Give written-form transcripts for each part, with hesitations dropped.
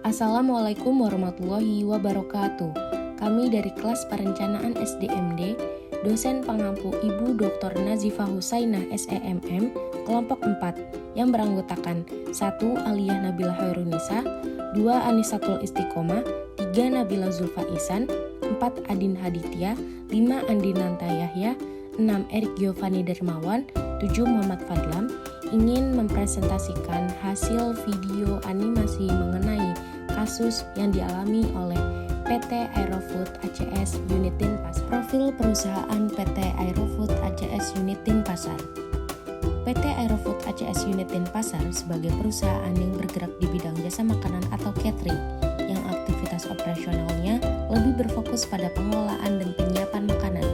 Assalamualaikum warahmatullahi wabarakatuh. Kami dari kelas perencanaan SDMD, dosen pengampu Ibu Dr. Nazifah Husainah SEMM, kelompok 4, yang beranggotakan 1. Aliyah Nabila Hairunisa, 2. Anisatul Istiqomah, 3. Nabila Zulfa Ihsan, 4. Adin Haditya, 5. Andinanta Yahya, 6. Erik Giovanni Dermawan, 7. Muhammad Fadlam, ingin mempresentasikan hasil video animasi mengenai kasus yang dialami oleh PT Aerofood ACS Unit Denpasar. Profil perusahaan PT Aerofood ACS Unit Denpasar. PT Aerofood ACS Unit Denpasar sebagai perusahaan yang bergerak di bidang jasa makanan atau catering yang aktivitas operasionalnya lebih berfokus pada pengelolaan dan penyiapan makanan.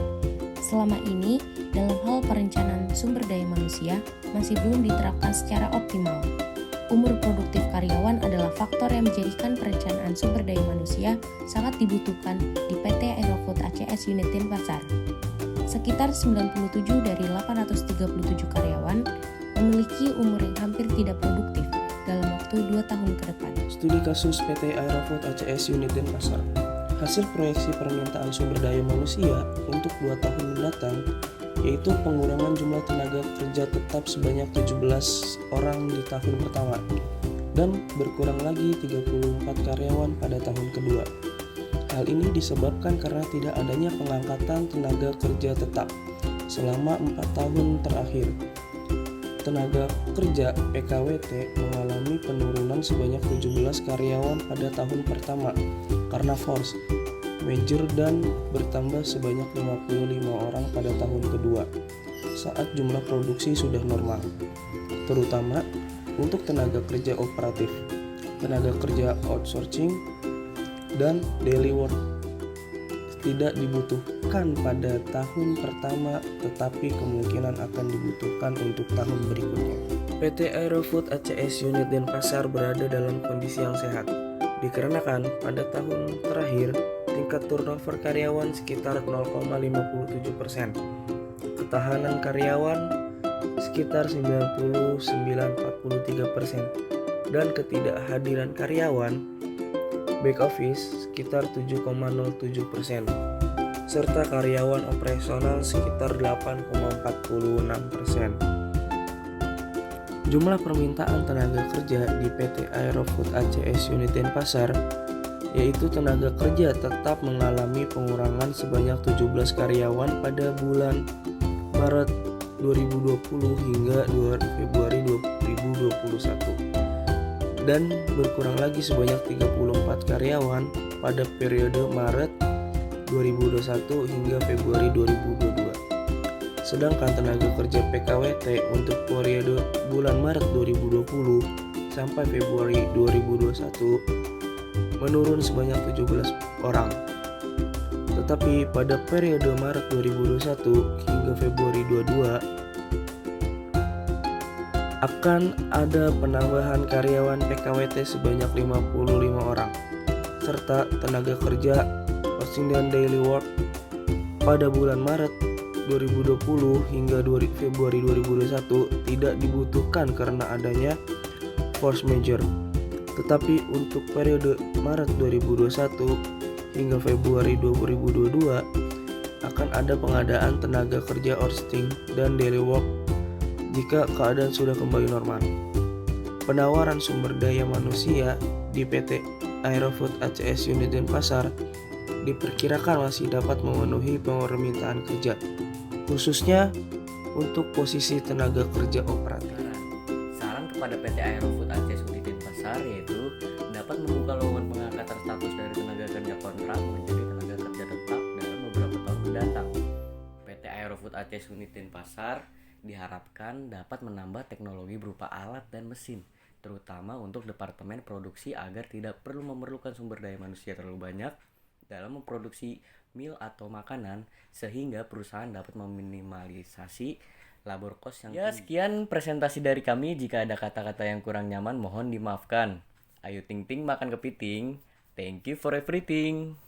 Selama ini, dalam hal perencanaan sumber daya manusia masih belum diterapkan secara optimal. Umur produktif karyawan adalah faktor yang menjadikan perencanaan sumber daya manusia sangat dibutuhkan di PT Aerofood ACS Unit Denpasar. Sekitar 97 dari 837 karyawan memiliki umur yang hampir tidak produktif dalam waktu 2 tahun ke depan. Studi kasus PT Aerofood ACS Unit Denpasar. Hasil proyeksi permintaan sumber daya manusia untuk 2 tahun mendatang yaitu pengurangan jumlah tenaga kerja tetap sebanyak 17 orang di tahun pertama dan berkurang lagi 34 karyawan pada tahun kedua. Hal ini disebabkan karena tidak adanya pengangkatan tenaga kerja tetap selama 4 tahun terakhir. Tenaga kerja PKWT mengalami penurunan sebanyak 17 karyawan pada tahun pertama karena force major dan bertambah sebanyak 55 orang pada tahun kedua saat jumlah produksi sudah normal, terutama untuk tenaga kerja operatif, tenaga kerja outsourcing, dan daily work tidak dibutuhkan pada tahun pertama tetapi kemungkinan akan dibutuhkan untuk tahun berikutnya. PT Aerofood ACS Unit Denpasar berada dalam kondisi yang sehat dikarenakan pada tahun terakhir tingkat turnover karyawan sekitar 0,57%, ketahanan karyawan sekitar 99,43%, dan ketidakhadiran karyawan back office sekitar 7,07%, serta karyawan operasional sekitar 8,46%. Jumlah permintaan tenaga kerja di PT Aerofood ACS Unit Denpasar yaitu tenaga kerja tetap mengalami pengurangan sebanyak 17 karyawan pada bulan Maret 2020 hingga Februari 2021 dan berkurang lagi sebanyak 34 karyawan pada periode Maret 2021 hingga Februari 2022. Sedangkan tenaga kerja PKWT untuk periode bulan Maret 2020 sampai Februari 2021 menurun sebanyak 17 orang. Tetapi pada periode Maret 2021 hingga Februari 2022 akan ada penambahan karyawan PKWT sebanyak 55 orang serta tenaga kerja outsourcing dan daily work pada bulan Maret 2020 hingga Februari 2021 tidak dibutuhkan karena adanya force majeure. Tetapi untuk periode Maret 2021 hingga Februari 2022 akan ada pengadaan tenaga kerja outsourcing dan daily work jika keadaan sudah kembali normal. Penawaran sumber daya manusia di PT Aerofood ACS Unit Denpasar diperkirakan masih dapat memenuhi permintaan kerja, khususnya untuk posisi tenaga kerja operatif. Saran kepada PT Aerofood ACS Unit Denpasar yaitu dapat membuka lowongan pengangkatan status dari tenaga kerja kontrak menjadi tenaga kerja tetap dalam beberapa tahun mendatang. PT Aerofood ACS Unit Denpasar diharapkan dapat menambah teknologi berupa alat dan mesin, terutama untuk departemen produksi agar tidak perlu memerlukan sumber daya manusia terlalu banyak dalam memproduksi meal atau makanan sehingga perusahaan dapat meminimalisasi labor cost yang tinggi. Sekian presentasi dari kami. Jika ada kata-kata yang kurang nyaman mohon dimaafkan. Ayo ting ting makan kepiting. Thank you for everything.